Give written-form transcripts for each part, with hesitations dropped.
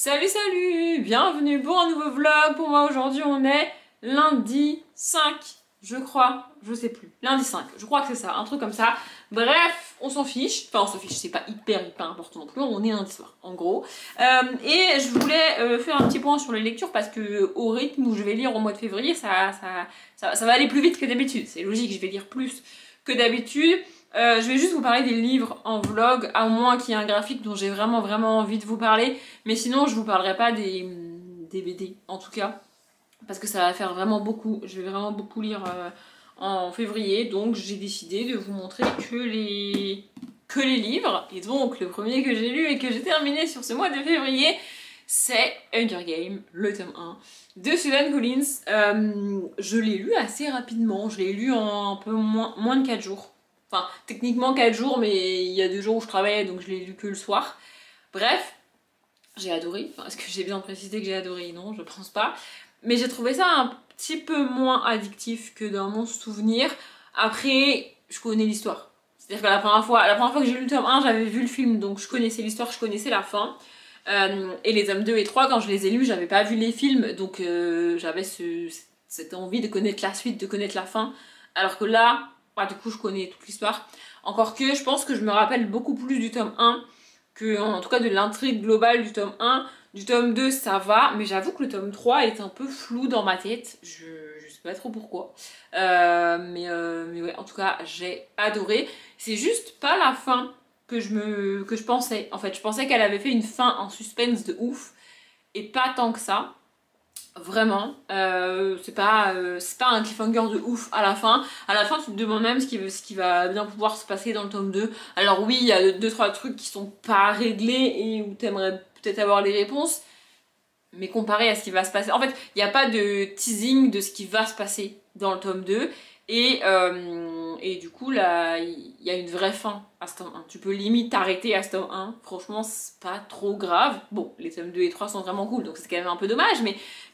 Salut salut, bienvenue pour un nouveau vlog. Pour moi aujourd'hui on est lundi 5, je crois, je sais plus, lundi 5, je crois que c'est ça, un truc comme ça. Bref, on s'en fiche, enfin on s'en fiche, c'est pas hyper important non plus, on est lundi soir en gros. Et je voulais faire un petit point sur les lectures parce que au rythme où je vais lire au mois de février, ça va aller plus vite que d'habitude. C'est logique, je vais lire plus que d'habitude. Je vais juste vous parler des livres en vlog, à moins qu'il y ait un graphique dont j'ai vraiment envie de vous parler. Mais sinon, je vous parlerai pas des BD, en tout cas. Parce que ça va faire vraiment beaucoup. Je vais vraiment beaucoup lire en février. Donc, j'ai décidé de vous montrer que les livres. Et donc, le premier que j'ai lu et que j'ai terminé sur ce mois de février, c'est Hunger Games, le tome 1 de Susan Collins. Je l'ai lu assez rapidement. Je l'ai lu en un peu moins de 4 jours. Enfin, techniquement 4 jours, mais il y a 2 jours où je travaillais, donc je l'ai lu que le soir. Bref, j'ai adoré. Enfin, est-ce que j'ai bien précisé que j'ai adoré? Non, je pense pas. Mais j'ai trouvé ça un petit peu moins addictif que dans mon souvenir. Après, je connais l'histoire. C'est-à-dire que la première fois que j'ai lu le tome 1, j'avais vu le film, donc je connaissais l'histoire, je connaissais la fin. Et les tomes 2 et 3, quand je les ai lus, j'avais pas vu les films, donc j'avais cette envie de connaître la suite, de connaître la fin. Alors que là... Ouais, du coup, je connais toute l'histoire. Encore que je pense que je me rappelle beaucoup plus du tome 1 que, en tout cas, de l'intrigue globale du tome 1. Du tome 2, ça va, mais j'avoue que le tome 3 est un peu flou dans ma tête. Je sais pas trop pourquoi. Mais ouais, en tout cas, j'ai adoré. C'est juste pas la fin que je pensais. En fait, je pensais qu'elle avait fait une fin en suspense de ouf. Et pas tant que ça. Vraiment, c'est pas un cliffhanger de ouf à la fin. À la fin, tu te demandes même ce qui va bien pouvoir se passer dans le tome 2. Alors oui, il y a 2-3 trucs qui sont pas réglés et où t'aimerais peut-être avoir les réponses. Mais comparé à ce qui va se passer... En fait, il n'y a pas de teasing de ce qui va se passer dans le tome 2. Et du coup, là, il y a une vraie fin à ce tome 1. Tu peux limite t'arrêter à ce tome 1. Franchement, c'est pas trop grave. Bon, les tomes 2 et 3 sont vraiment cool, donc c'est quand même un peu dommage.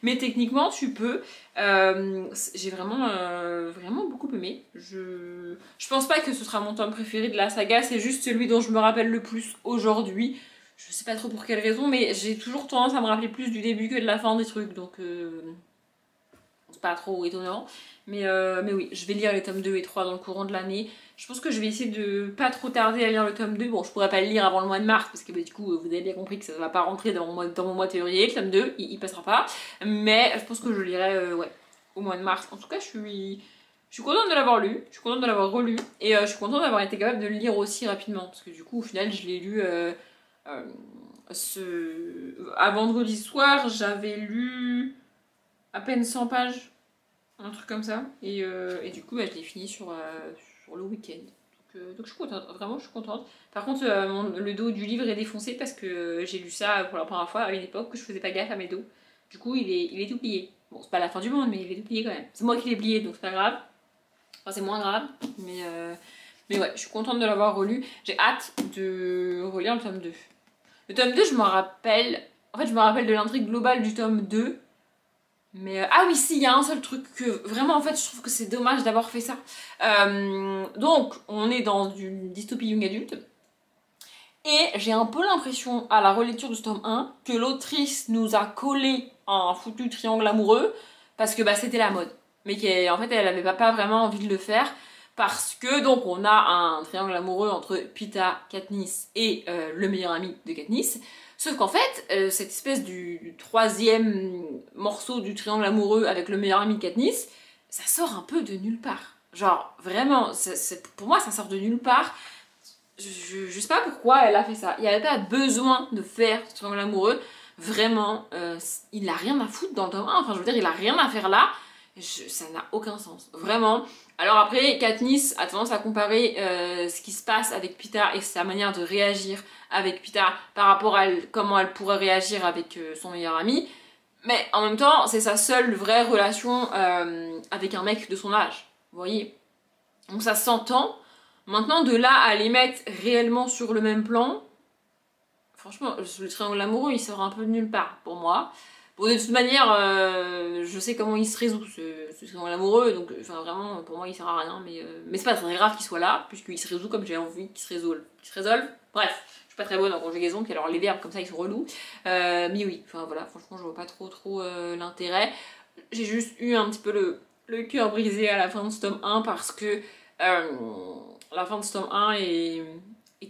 Mais techniquement, tu peux. J'ai vraiment beaucoup aimé. Je pense pas que ce sera mon tome préféré de la saga. C'est juste celui dont je me rappelle le plus aujourd'hui. Je sais pas trop pour quelle raison, mais j'ai toujours tendance à me rappeler plus du début que de la fin des trucs. Donc... c'est pas trop étonnant, mais oui, je vais lire les tomes 2 et 3 dans le courant de l'année. Je pense que je vais essayer de pas trop tarder à lire le tome 2. Bon, je pourrais pas le lire avant le mois de mars, parce que bah, du coup, vous avez bien compris que ça va pas rentrer dans mon mois de février. Le tome 2, il passera pas. Mais je pense que je le lirai ouais, au mois de mars. En tout cas, je suis contente de l'avoir lu, je suis contente de l'avoir relu, et je suis contente d'avoir été capable de le lire aussi rapidement, parce que du coup, au final, je l'ai lu... à vendredi soir, j'avais lu à peine 100 pages, un truc comme ça, et du coup bah, je l'ai fini sur le week-end. Donc je suis contente, vraiment je suis contente. Par contre le dos du livre est défoncé parce que j'ai lu ça pour la première fois à une époque où je faisais pas gaffe à mes dos. Du coup il est tout plié. Bon, c'est pas la fin du monde, mais il est tout plié quand même. C'est moi qui l'ai plié, donc c'est pas grave. Enfin c'est moins grave, mais ouais, je suis contente de l'avoir relu. J'ai hâte de relire le tome 2. Le tome 2, je me rappelle... En fait, je me rappelle de l'intrigue globale du tome 2. Mais... ah oui, si, il y a un seul truc que... Vraiment, en fait, je trouve que c'est dommage d'avoir fait ça. Donc, on est dans une dystopie young adulte. Et j'ai un peu l'impression, à la relecture de ce tome 1, que l'autrice nous a collé un foutu triangle amoureux, parce que bah, c'était la mode. Mais qu'en fait, elle avait pas vraiment envie de le faire. Parce que donc on a un triangle amoureux entre Peeta, Katniss et le meilleur ami de Katniss. Sauf qu'en fait, cette espèce du troisième morceau du triangle amoureux avec le meilleur ami de Katniss, ça sort un peu de nulle part. Genre, vraiment, pour moi ça sort de nulle part. Je sais pas pourquoi elle a fait ça. Il n'y avait pas besoin de faire ce triangle amoureux. Vraiment, il n'a rien à foutre dans le tome 1. Enfin, je veux dire, il a rien à faire là. Ça n'a aucun sens. Vraiment. Alors après, Katniss a tendance à comparer ce qui se passe avec Peeta et sa manière de réagir avec Peeta par rapport à comment elle pourrait réagir avec son meilleur ami. Mais en même temps, c'est sa seule vraie relation avec un mec de son âge. Vous voyez? Donc ça s'entend. Maintenant, de là à les mettre réellement sur le même plan, franchement, le triangle amoureux, il sort un peu de nulle part pour moi. Bon, de toute manière, je sais comment il se résout, ce triangle amoureux, donc enfin, vraiment, pour moi, il sert à rien, mais c'est pas très grave qu'il soit là, puisqu'il se résout comme j'ai envie qu'il se résolve. Bref, suis pas très bonne en conjugaison, puis alors les verbes comme ça ils sont relous. Mais oui, enfin voilà, franchement je vois pas trop l'intérêt. J'ai juste eu un petit peu le cœur brisé à la fin de ce tome 1 parce que la fin de ce tome 1 est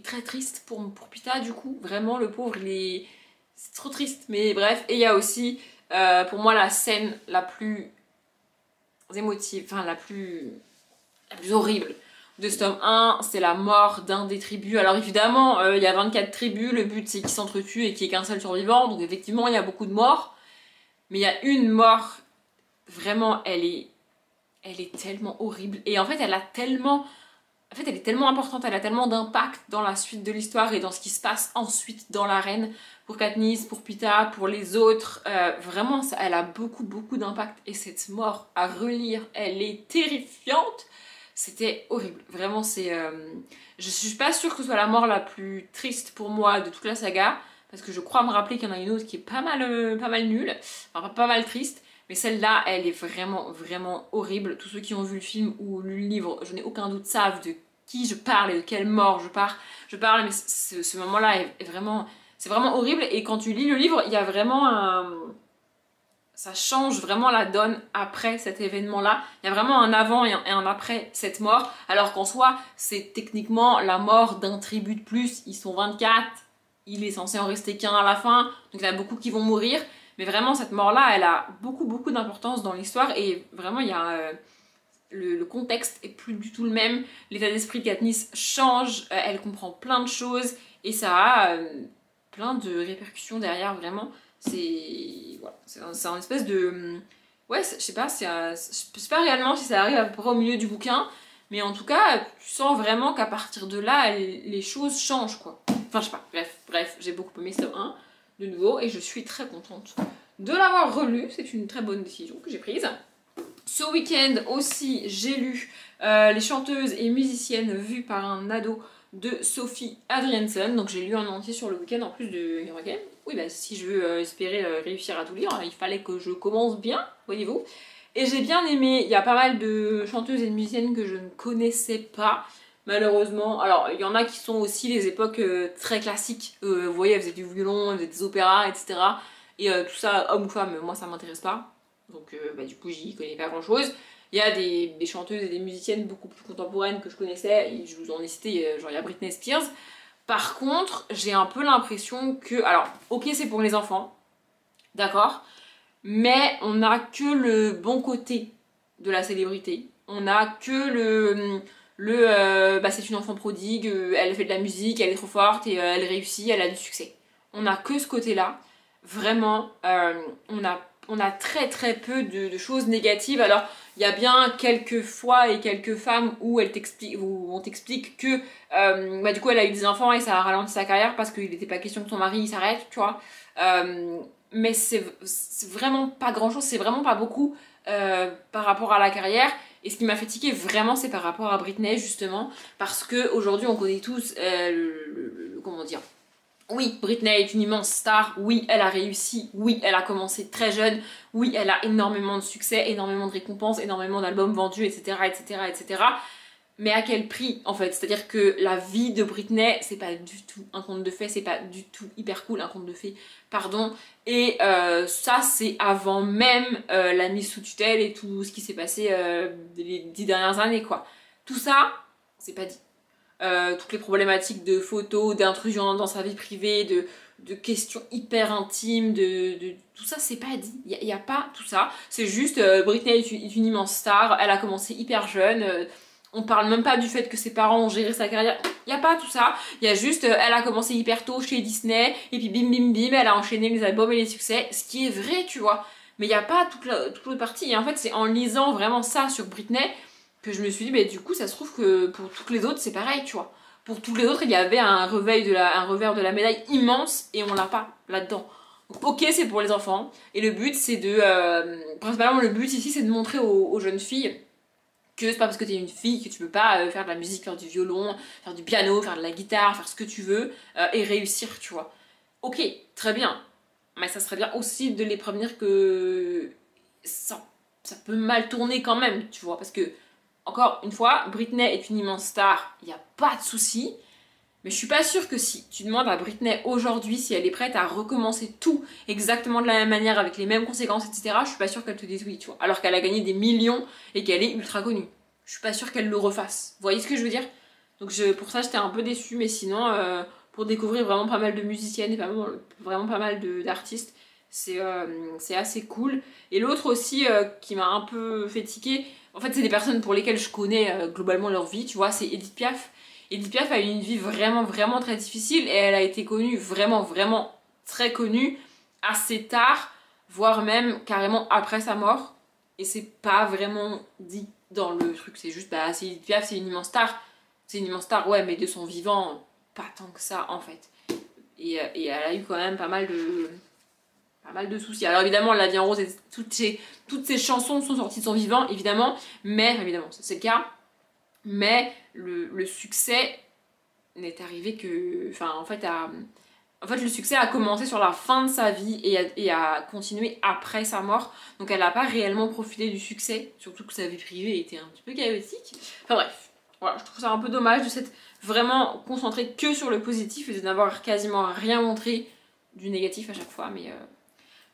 très triste pour Pita du coup. Vraiment le pauvre c'est trop triste. Mais bref, et il y a aussi pour moi la scène la plus émotive, enfin la plus horrible de ce tome 1, c'est la mort d'un des tribus. Alors évidemment, il y a 24 tribus, le but c'est qu'ils s'entretuent et qu'il n'y ait qu'un seul survivant, donc effectivement il y a beaucoup de morts, mais il y a une mort, vraiment elle est tellement horrible, et en fait elle est tellement importante, elle a tellement d'impact dans la suite de l'histoire et dans ce qui se passe ensuite dans l'arène, pour Katniss, pour Pita, pour les autres, vraiment elle a beaucoup d'impact, et cette mort à relire, elle est terrifiante. C'était horrible, vraiment je suis pas sûre que ce soit la mort la plus triste pour moi de toute la saga, parce que je crois me rappeler qu'il y en a une autre qui est pas mal nulle, enfin pas mal triste, mais celle-là, elle est vraiment horrible. Tous ceux qui ont vu le film ou lu le livre, je n'ai aucun doute, savent de qui je parle et de quelle mort je parle, mais ce moment-là c'est vraiment horrible, et quand tu lis le livre, il y a vraiment ça change vraiment la donne après cet événement-là. Il y a vraiment un avant et un après cette mort, alors qu'en soi, c'est techniquement la mort d'un tribut de plus. Ils sont 24, il est censé en rester qu'un à la fin, donc il y en a beaucoup qui vont mourir. Mais vraiment, cette mort-là, elle a beaucoup d'importance dans l'histoire, et vraiment, il y a... le contexte est plus du tout le même, l'état d'esprit de Katniss change, elle comprend plein de choses, et ça a plein de répercussions derrière, vraiment. C'est un espèce de... Ouais, je sais pas, je sais pas réellement si ça arrive à peu près au milieu du bouquin, mais en tout cas, tu sens vraiment qu'à partir de là, les choses changent, quoi. Enfin, je sais pas, bref, j'ai beaucoup aimé ce tome 1, de nouveau, et je suis très contente de l'avoir relu. C'est une très bonne décision que j'ai prise. Ce week-end aussi, j'ai lu Les chanteuses et musiciennes vues par un ado de Sophie Adrianson. Donc j'ai lu en entier sur le week-end en plus de Hunger Games. Oui, bah si je veux espérer réussir à tout lire, il fallait que je commence bien, voyez-vous. Et j'ai bien aimé, il y a pas mal de chanteuses et de musiciennes que je ne connaissais pas, malheureusement. Alors il y en a qui sont aussi les époques très classiques. Vous voyez, elles faisaient du violon, elles faisaient des opéras, etc. Et tout ça, homme ou femme, moi ça m'intéresse pas. Donc bah, du coup j'y connais pas grand chose. Il y a des chanteuses et des musiciennes beaucoup plus contemporaines que je connaissais, et je vous en ai cité, genre il y a Britney Spears. Par contre, j'ai un peu l'impression que... Alors, ok, c'est pour les enfants, d'accord, mais on n'a que le bon côté de la célébrité. On n'a que bah, c'est une enfant prodigue, elle fait de la musique, elle est trop forte, et elle réussit, elle a du succès. On n'a que ce côté-là. Vraiment, on a très peu de choses négatives. Alors, il y a bien quelques fois et quelques femmes où on t'explique que bah, du coup elle a eu des enfants et ça a ralenti sa carrière parce qu'il n'était pas question que son mari s'arrête, tu vois. Mais c'est vraiment pas grand chose, c'est vraiment pas beaucoup par rapport à la carrière. Et ce qui m'a fait tiquer vraiment, c'est par rapport à Britney, justement, parce que aujourd'hui on connaît tous comment dire. Oui, Britney est une immense star, oui, elle a réussi, oui, elle a commencé très jeune, oui, elle a énormément de succès, énormément de récompenses, énormément d'albums vendus, etc. Mais à quel prix, en fait? C'est-à-dire que la vie de Britney, c'est pas du tout un conte de fées, c'est pas du tout hyper cool, un conte de fées, pardon. Et ça, c'est avant même la mise sous tutelle et tout ce qui s'est passé les 10 dernières années, quoi. Tout ça, c'est pas dit. Toutes les problématiques de photos, d'intrusion dans sa vie privée, de questions hyper intimes, tout ça, c'est pas dit. Il y a pas tout ça. C'est juste, Britney est une immense star, elle a commencé hyper jeune, on parle même pas du fait que ses parents ont géré sa carrière. Il y a pas tout ça. Il y a juste, elle a commencé hyper tôt chez Disney, et puis bim bim bim, elle a enchaîné les albums et les succès, ce qui est vrai, tu vois. Mais il y a pas toute l'autre partie. Et en fait, c'est en lisant vraiment ça sur Britney que je me suis dit, bah, du coup, ça se trouve que pour toutes les autres, c'est pareil, tu vois. Pour tous les autres, il y avait un revers de la médaille immense, et on l'a pas là-dedans. Donc, ok, c'est pour les enfants, et le but, c'est principalement, le but ici, c'est de montrer aux jeunes filles que c'est pas parce que t'es une fille que tu peux pas faire de la musique, faire du violon, faire du piano, faire de la guitare, faire ce que tu veux, et réussir, tu vois. Ok, très bien, mais ça serait bien aussi de les prévenir que ça peut mal tourner quand même, tu vois, parce que encore une fois, Britney est une immense star, il n'y a pas de souci, Mais je suis pas sûre que si tu demandes à Britney aujourd'hui si elle est prête à recommencer tout exactement de la même manière, avec les mêmes conséquences, etc., je suis pas sûre qu'elle te dise oui, tu vois. Alors qu'elle a gagné des millions et qu'elle est ultra connue. Je suis pas sûre qu'elle le refasse. Vous voyez ce que je veux dire? Donc pour ça, j'étais un peu déçue, mais sinon, pour découvrir vraiment pas mal de musiciennes et vraiment pas mal d'artistes, c'est assez cool. Et l'autre aussi qui m'a un peu fait tiquer, en fait, c'est des personnes pour lesquelles je connais globalement leur vie, tu vois, c'est Edith Piaf. Edith Piaf a eu une vie vraiment très difficile et elle a été connue, vraiment très connue, assez tard, voire même carrément après sa mort. Et c'est pas vraiment dit dans le truc, c'est juste, bah, c'est Edith Piaf, c'est une immense star. C'est une immense star, ouais, mais de son vivant, pas tant que ça en fait. Et elle a eu quand même pas mal de soucis. Alors évidemment, La vie en rose, et toutes ces chansons sont sorties de son vivant, évidemment, mais évidemment, c'est le cas. Mais le succès n'est arrivé que... Enfin, en fait, le succès a commencé sur la fin de sa vie et a continué après sa mort. Donc elle n'a pas réellement profité du succès, surtout que sa vie privée était un petit peu chaotique. Enfin bref, voilà, je trouve ça un peu dommage de s'être vraiment concentré que sur le positif et de n'avoir quasiment rien montré du négatif à chaque fois.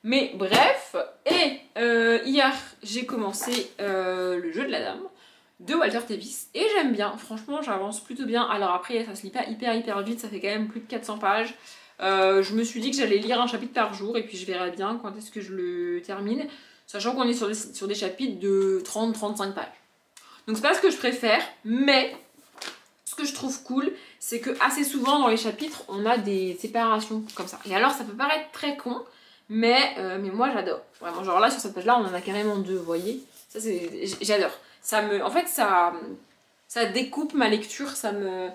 Mais bref, et hier j'ai commencé le jeu de la dame de Walter Tevis et j'aime bien, franchement j'avance plutôt bien. Alors après ça se lit pas hyper vite, ça fait quand même plus de 400 pages. Je me suis dit que j'allais lire un chapitre par jour et puis je verrai bien quand est-ce que je le termine, sachant qu'on est sur des chapitres de 30-35 pages. Donc c'est pas ce que je préfère, mais ce que je trouve cool, c'est que assez souvent dans les chapitres on a des séparations comme ça. Et alors ça peut paraître très con, mais moi j'adore. Vraiment, genre là sur cette page là on en a carrément deux, vous voyez. Ça j'adore. En fait ça découpe ma lecture, en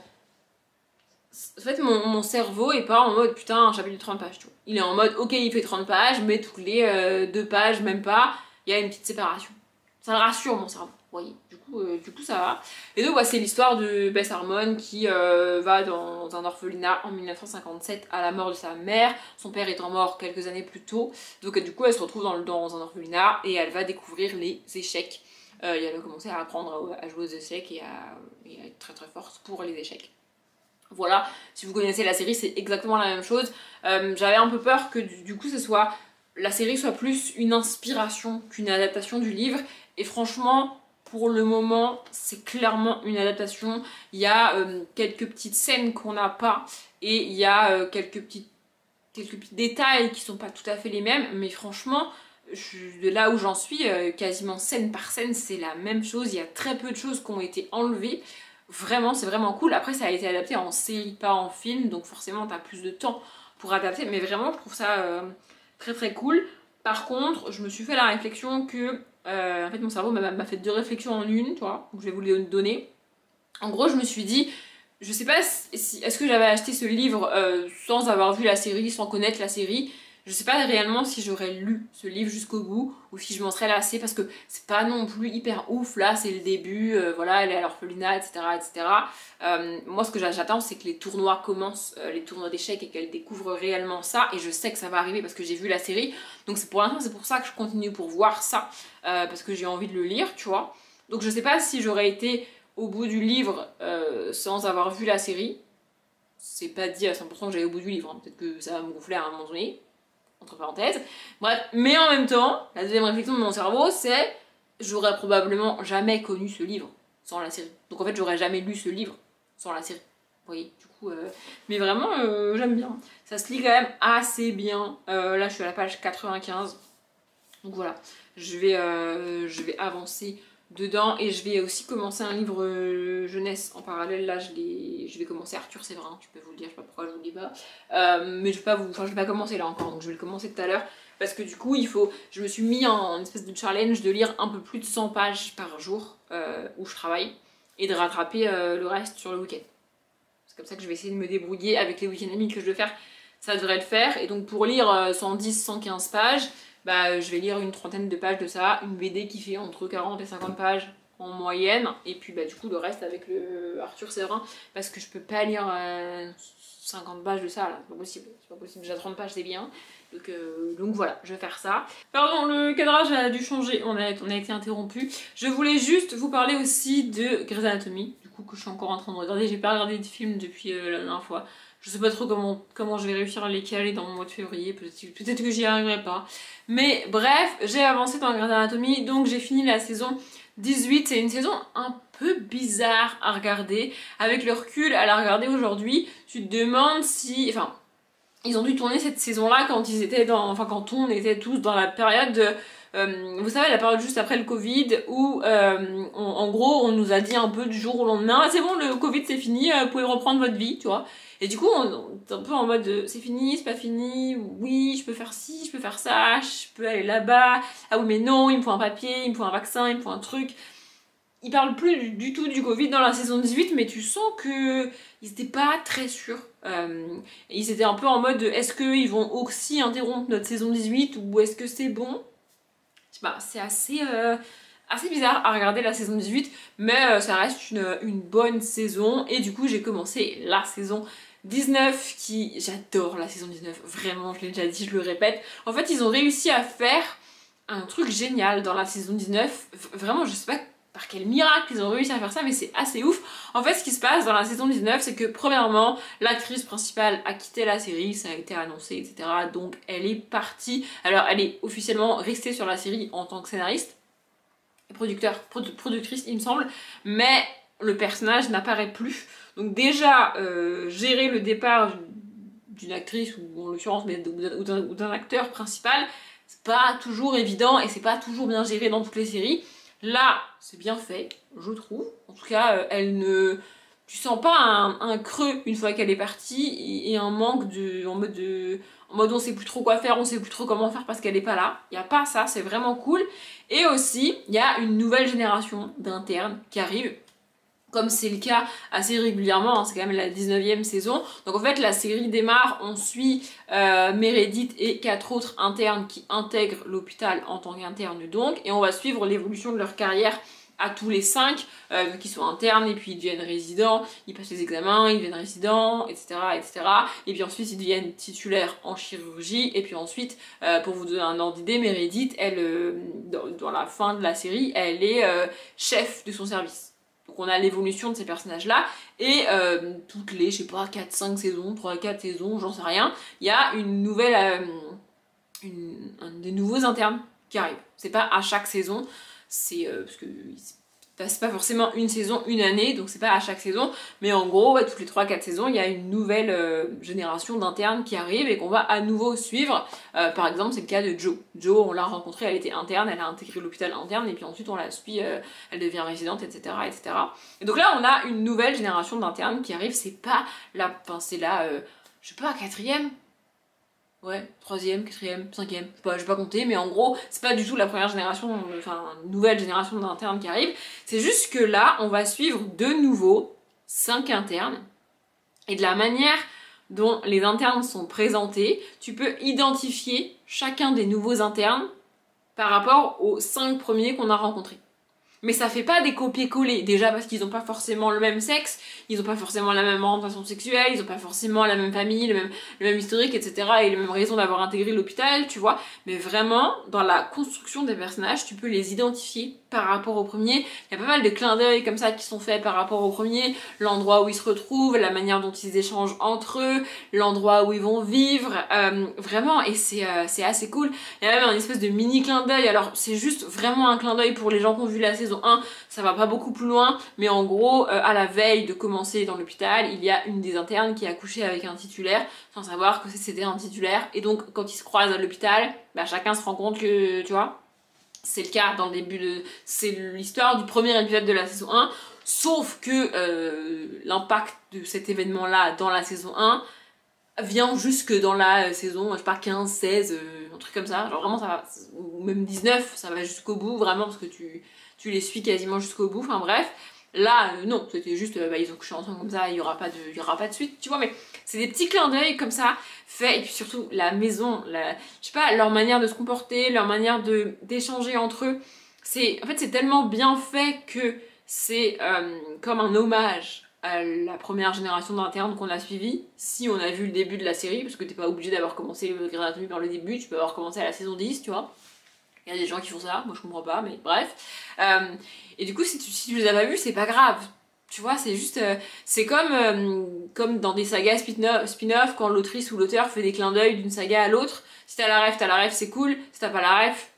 fait mon cerveau est pas en mode putain un chapitre de 30 pages, tu vois. Il est en mode ok il fait 30 pages, mais toutes les 2 pages, même pas, il y a une petite séparation. Ça le rassure mon cerveau, vous voyez. Du coup ça va. Et donc c'est l'histoire de Beth Harmon qui va dans un orphelinat en 1957 à la mort de sa mère, son père étant mort quelques années plus tôt. Donc du coup elle se retrouve dans un orphelinat et elle va découvrir les échecs. Et elle va commencer à apprendre à jouer aux échecs et à être très forte pour les échecs. Voilà, si vous connaissez la série, c'est exactement la même chose. J'avais un peu peur que du coup la série soit plus une inspiration qu'une adaptation du livre. Et franchement, pour le moment, c'est clairement une adaptation. Il y a quelques petites scènes qu'on n'a pas et il y a quelques petits détails qui sont pas tout à fait les mêmes. Mais franchement, de là où j'en suis, quasiment scène par scène, c'est la même chose. Il y a très peu de choses qui ont été enlevées. Vraiment, c'est vraiment cool. Après, ça a été adapté en série, pas en film, donc forcément, t'as plus de temps pour adapter. Mais vraiment, je trouve ça très cool. Par contre, je me suis fait la réflexion que... en fait, mon cerveau m'a fait deux réflexions en une, tu vois, donc je vais vous les donner. En gros, je me suis dit, je sais pas si est-ce que j'avais acheté ce livre sans avoir vu la série, sans connaître la série. Je sais pas réellement si j'aurais lu ce livre jusqu'au bout ou si je m'en serais lassée parce que c'est pas non plus hyper ouf. Là, c'est le début, voilà, elle est à l'orphelinat, etc. Moi, ce que j'attends, c'est que les tournois commencent, les tournois d'échecs et qu'elle découvre réellement ça. Et je sais que ça va arriver parce que j'ai vu la série. Donc pour l'instant, c'est pour ça que je continue pour voir ça parce que j'ai envie de le lire, tu vois. Donc je sais pas si j'aurais été au bout du livre sans avoir vu la série. C'est pas dit à 100% que j'allais au bout du livre, hein. Peut-être que ça va me gonfler à un moment donné. Entre parenthèses. Bref, mais en même temps, la deuxième réflexion de mon cerveau, c'est j'aurais probablement jamais connu ce livre sans la série. Donc en fait, j'aurais jamais lu ce livre sans la série. Vous voyez, du coup, mais vraiment, j'aime bien. Ça se lit quand même assez bien. Là, je suis à la page 95. Donc voilà, je vais avancer dedans et je vais aussi commencer un livre jeunesse en parallèle. Là je vais commencer Arthur Séverin, je peux vous le dire, je sais pas pourquoi je vous le dis pas, mais je vais pas commencer là encore, donc je vais le commencer tout à l'heure parce que du coup je me suis mis en espèce de challenge de lire un peu plus de 100 pages par jour où je travaille et de rattraper le reste sur le week-end. C'est comme ça que je vais essayer de me débrouiller avec les week-ends amis que je dois faire, ça devrait le faire. Et donc pour lire 110-115 pages, bah, je vais lire une trentaine de pages de ça, une BD qui fait entre 40 et 50 pages en moyenne, et puis bah, du coup le reste avec le Arthur Séverin, parce que je peux pas lire 50 pages de ça, là, c'est pas possible, déjà 30 pages c'est bien, donc voilà, je vais faire ça. Pardon, le cadrage a dû changer, on a été interrompu. Je voulais juste vous parler aussi de Grey's Anatomy, du coup que je suis encore en train de regarder. J'ai pas regardé de film depuis la dernière fois. Je sais pas trop comment je vais réussir à les caler dans mon mois de février, peut-être que j'y arriverai pas. Mais bref, j'ai avancé dans Grey's Anatomy, donc j'ai fini la saison 18. C'est une saison un peu bizarre à regarder. Avec le recul, à la regarder aujourd'hui, tu te demandes si... Enfin, ils ont dû tourner cette saison-là quand ils étaient dans... Enfin, quand on était tous dans la période de... vous savez, la période juste après le Covid où en gros on nous a dit un peu du jour au lendemain ah, c'est bon, le Covid c'est fini, vous pouvez reprendre votre vie, tu vois. Et du coup on est un peu en mode c'est fini, c'est pas fini, oui je peux faire ci, je peux faire ça, je peux aller là-bas, ah oui mais non, il me faut un papier, il me faut un vaccin, il me faut un truc. Ils parlent plus du tout du Covid dans la saison 18, mais tu sens que ils étaient pas très sûrs. Ils étaient un peu en mode est-ce qu'ils vont aussi interrompre notre saison 18 ou est-ce que c'est bon? Bah, c'est assez bizarre à regarder la saison 18, mais ça reste une bonne saison. Et du coup, j'ai commencé la saison 19 qui... J'adore la saison 19, vraiment, je l'ai déjà dit, je le répète. En fait, ils ont réussi à faire un truc génial dans la saison 19. Vraiment, je sais pas par quel miracle ils ont réussi à faire ça, mais c'est assez ouf. En fait, ce qui se passe dans la saison 19, c'est que premièrement, l'actrice principale a quitté la série, ça a été annoncé, etc. Donc elle est partie. Alors elle est officiellement restée sur la série en tant que scénariste, productrice il me semble, mais le personnage n'apparaît plus. Donc déjà, gérer le départ d'une actrice, ou en l'occurrence ou d'un acteur principal, c'est pas toujours évident et c'est pas toujours bien géré dans toutes les séries. Là, c'est bien fait, je trouve. En tout cas, tu sens pas un creux une fois qu'elle est partie et un manque en mode on sait plus trop quoi faire, on sait plus trop comment faire parce qu'elle est pas là. Il y a pas ça, c'est vraiment cool. Et aussi, il y a une nouvelle génération d'internes qui arrive. Comme c'est le cas assez régulièrement, hein, c'est quand même la 19e saison. Donc en fait la série démarre, on suit Meredith et 4 autres internes qui intègrent l'hôpital en tant qu'internes donc, et on va suivre l'évolution de leur carrière à tous les 5, qui sont internes et puis ils deviennent résidents, ils passent les examens, ils deviennent résidents, etc. etc. Et puis ensuite ils deviennent titulaires en chirurgie, et puis ensuite, pour vous donner un ordre d'idée, Meredith, elle, dans la fin de la série, elle est chef de son service. Donc on a l'évolution de ces personnages-là, et toutes les, je sais pas, 4-5 saisons, 3-4 saisons, j'en sais rien, il y a une nouvelle, des nouveaux internes qui arrivent. C'est pas à chaque saison, c'est parce que c'est pas forcément une saison, une année, donc c'est pas à chaque saison, mais en gros, ouais, toutes les 3-4 saisons, il y a une nouvelle génération d'internes qui arrive et qu'on va à nouveau suivre. Par exemple, c'est le cas de Jo. Jo, on l'a rencontrée, elle était interne, elle a intégré l'hôpital interne, et puis ensuite on la suit, elle devient résidente, etc., etc. Et donc là, on a une nouvelle génération d'internes qui arrive, c'est pas la... Enfin, c'est la... je sais pas, 4e. Ouais, 3e, 4e, 5e, je vais pas compter, mais en gros, c'est pas du tout la première génération, enfin, nouvelle génération d'internes qui arrive. C'est juste que là, on va suivre de nouveau 5 internes. Et de la manière dont les internes sont présentés, tu peux identifier chacun des nouveaux internes par rapport aux 5 premiers qu'on a rencontrés. Mais ça fait pas des copier-coller, déjà parce qu'ils ont pas forcément le même sexe, ils ont pas forcément la même orientation sexuelle, ils ont pas forcément la même famille, le même historique, etc. et les mêmes raisons d'avoir intégré l'hôpital, tu vois. Mais vraiment, dans la construction des personnages, tu peux les identifier par rapport au premier. Il y a pas mal de clins d'œil comme ça qui sont faits par rapport au premier, l'endroit où ils se retrouvent, la manière dont ils échangent entre eux, l'endroit où ils vont vivre, vraiment, et c'est assez cool. Il y a même un espèce de mini clin d'œil, alors c'est juste vraiment un clin d'œil pour les gens qui ont vu la saison 1, ça va pas beaucoup plus loin, mais en gros, à la veille de commencer dans l'hôpital, il y a une des internes qui a couché avec un titulaire, sans savoir que c'était un titulaire, et donc quand ils se croisent à l'hôpital, bah, chacun se rend compte que, tu vois, c'est le cas dans le début de... C'est l'histoire du premier épisode de la saison 1, sauf que l'impact de cet événement-là dans la saison 1 vient jusque dans la saison, je sais pas, 15, 16, un truc comme ça, genre vraiment ça va, ou même 19, ça va jusqu'au bout, vraiment, parce que tu les suis quasiment jusqu'au bout, enfin bref. Là, non, c'était juste, bah, ils ont couché ensemble comme ça, il y aura pas de suite, tu vois, mais c'est des petits clins d'œil comme ça, faits, et puis surtout, la maison, je sais pas, leur manière de se comporter, leur manière d'échanger entre eux, en fait, c'est tellement bien fait que c'est comme un hommage à la première génération d'internes qu'on a suivi, si on a vu le début de la série, parce que t'es pas obligé d'avoir commencé le Grey's Anatomy par le début, tu peux avoir commencé à la saison 10, tu vois. Il y a des gens qui font ça, moi je comprends pas, mais bref. Et du coup, si tu les as pas vus, c'est pas grave. Tu vois, c'est juste... c'est comme dans des sagas spin-off, quand l'autrice ou l'auteur fait des clins d'œil d'une saga à l'autre. Si t'as la ref, c'est cool. Si t'as pas la ref,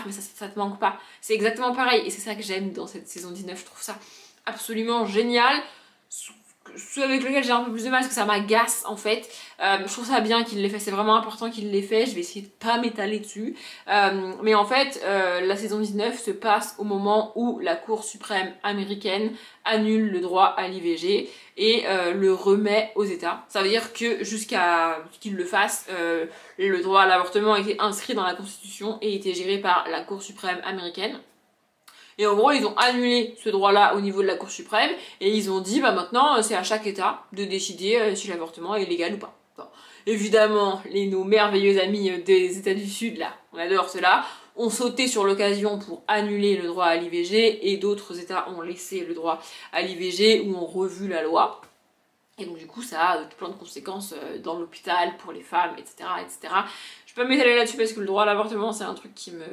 mais ça te manque pas. C'est exactement pareil. Et c'est ça que j'aime dans cette saison 19. Je trouve ça absolument génial. Ce avec lequel j'ai un peu plus de mal parce que ça m'agace en fait. Je trouve ça bien qu'il l'ait fait, c'est vraiment important qu'il l'ait fait. Je vais essayer de pas m'étaler dessus. Mais en fait, la saison 19 se passe au moment où la Cour suprême américaine annule le droit à l'IVG et le remet aux États. Ça veut dire que jusqu'à ce qu'ils le fassent, le droit à l'avortement a été inscrit dans la Constitution et était géré par la Cour suprême américaine. Et en gros, ils ont annulé ce droit-là au niveau de la Cour suprême et ils ont dit, bah maintenant, c'est à chaque État de décider si l'avortement est légal ou pas. Bon. Évidemment, nos merveilleux amis des États du Sud, là, on adore cela, ont sauté sur l'occasion pour annuler le droit à l'IVG et d'autres États ont laissé le droit à l'IVG ou ont revu la loi. Et donc du coup, ça a plein de conséquences dans l'hôpital, pour les femmes, etc. etc. Je peux pas m'étaler là-dessus parce que le droit à l'avortement, c'est un truc qui me...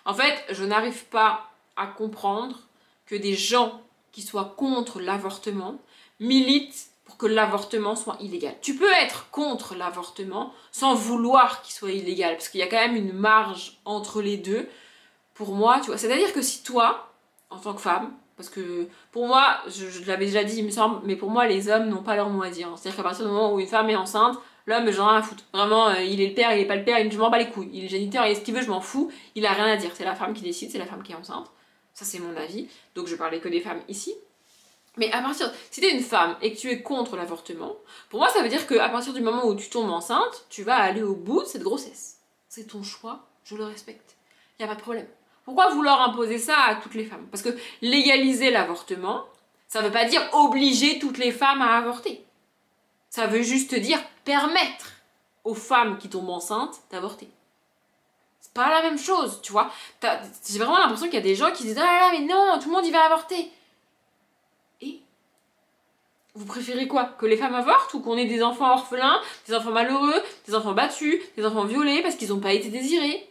En fait, je n'arrive pas à comprendre que des gens qui soient contre l'avortement militent pour que l'avortement soit illégal. Tu peux être contre l'avortement sans vouloir qu'il soit illégal, parce qu'il y a quand même une marge entre les deux. Pour moi, tu vois, c'est-à-dire que si toi, en tant que femme, parce que pour moi, je l'avais déjà dit, il me semble, mais pour moi, les hommes n'ont pas leur mot à dire. C'est-à-dire qu'à partir du moment où une femme est enceinte, l'homme, j'en ai rien à foutre. Vraiment, il est le père, il est pas le père, je m'en bats les couilles. Il est géniteur, il est ce qu'il veut, je m'en fous. Il a rien à dire. C'est la femme qui décide, c'est la femme qui est enceinte. Ça, c'est mon avis. Donc, je parlais que des femmes ici. Mais à partir... Si t'es une femme et que tu es contre l'avortement, pour moi, ça veut dire qu'à partir du moment où tu tombes enceinte, tu vas aller au bout de cette grossesse. C'est ton choix, je le respecte. Y a pas de problème. Pourquoi vouloir imposer ça à toutes les femmes? Parce que légaliser l'avortement, ça veut pas dire obliger toutes les femmes à avorter. Ça veut juste dire permettre aux femmes qui tombent enceintes d'avorter. C'est pas la même chose, tu vois. J'ai vraiment l'impression qu'il y a des gens qui disent « Ah là là, mais non, tout le monde y va avorter !» Et vous préférez quoi? Que les femmes avortent ou qu'on ait des enfants orphelins, des enfants malheureux, des enfants battus, des enfants violés parce qu'ils n'ont pas été désirés?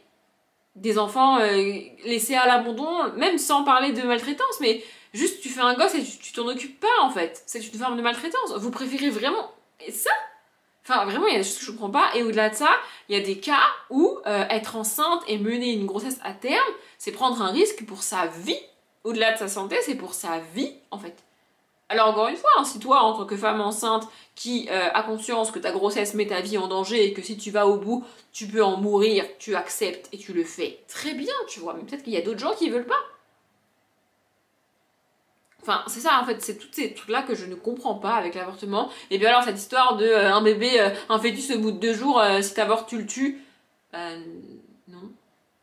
Des enfants laissés à l'abandon, même sans parler de maltraitance, mais juste tu fais un gosse et tu t'en occupes pas en fait. C'est une forme de maltraitance. Vous préférez vraiment ça? Enfin vraiment il y a des choses que je comprends pas, et au-delà de ça, il y a des cas où être enceinte et mener une grossesse à terme, c'est prendre un risque pour sa vie. Au-delà de sa santé, c'est pour sa vie en fait. Alors encore une fois, hein, si toi, en tant que femme enceinte qui a conscience que ta grossesse met ta vie en danger et que si tu vas au bout, tu peux en mourir, tu acceptes et tu le fais très bien, tu vois. Mais peut-être qu'il y a d'autres gens qui veulent pas. Enfin, c'est ça en fait, c'est tous ces trucs-là que je ne comprends pas avec l'avortement. Et bien alors, cette histoire de un bébé, un fœtus au bout de 2 jours, si t'avortes, tu le tues. Non.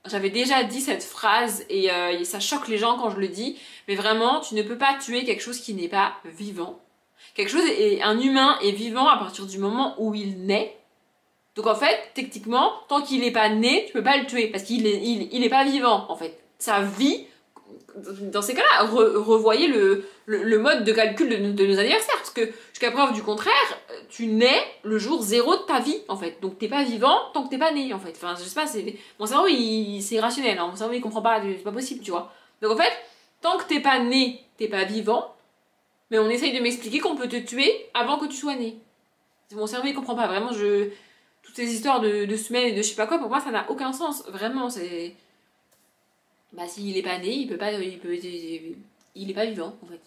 J'avais déjà dit cette phrase et ça choque les gens quand je le dis, mais vraiment, tu ne peux pas tuer quelque chose qui n'est pas vivant. Quelque chose un humain est vivant à partir du moment où il naît. Donc en fait, techniquement, tant qu'il n'est pas né, tu peux pas le tuer parce qu'il est pas vivant en fait. Sa vie, dans ces cas-là, revoyez le mode de calcul de nos anniversaires, parce que jusqu'à preuve du contraire, tu nais le jour 0 de ta vie en fait, donc t'es pas vivant tant que t'es pas né en fait. Enfin je sais pas, mon cerveau c'est irrationnel, hein. Mon cerveau il comprend pas, c'est pas possible tu vois. Donc en fait, tant que t'es pas né, t'es pas vivant, mais on essaye de m'expliquer qu'on peut te tuer avant que tu sois né. Mon cerveau il comprend pas, vraiment toutes ces histoires de semaines et de je sais pas quoi, pour moi ça n'a aucun sens, vraiment c'est... Bah s'il est pas né, il est pas vivant en fait.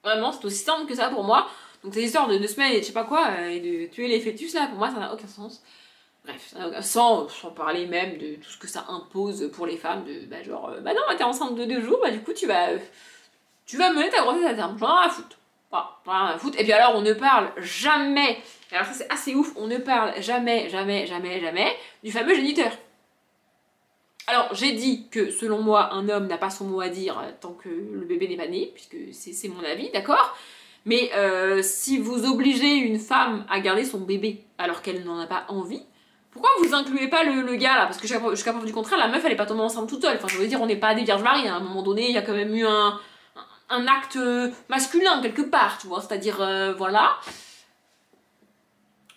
Vraiment, c'est aussi simple que ça pour moi. Donc ces histoires de 2 semaines et de je sais pas quoi, et de tuer les fœtus là, pour moi ça n'a aucun sens. Bref, sans parler même de tout ce que ça impose pour les femmes, de bah genre, bah non, t'es enceinte de 2 jours, bah du coup tu vas mener ta grossesse à terme, j'en ai rien à foutre. Voilà, j'en ai rien à foutre. Et puis alors on ne parle jamais, alors ça c'est assez ouf, on ne parle jamais du fameux géniteur. Alors, j'ai dit que, selon moi, un homme n'a pas son mot à dire tant que le bébé n'est pas né, puisque c'est mon avis, d'accord? Mais si vous obligez une femme à garder son bébé alors qu'elle n'en a pas envie, pourquoi vous incluez pas le gars là? Parce que jusqu'à preuve du contraire, la meuf elle est pas tombée enceinte toute seule. Enfin, je veux dire, on n'est pas des Vierges Marie, à un moment donné, il y a quand même eu un acte masculin quelque part, tu vois, c'est-à-dire, voilà...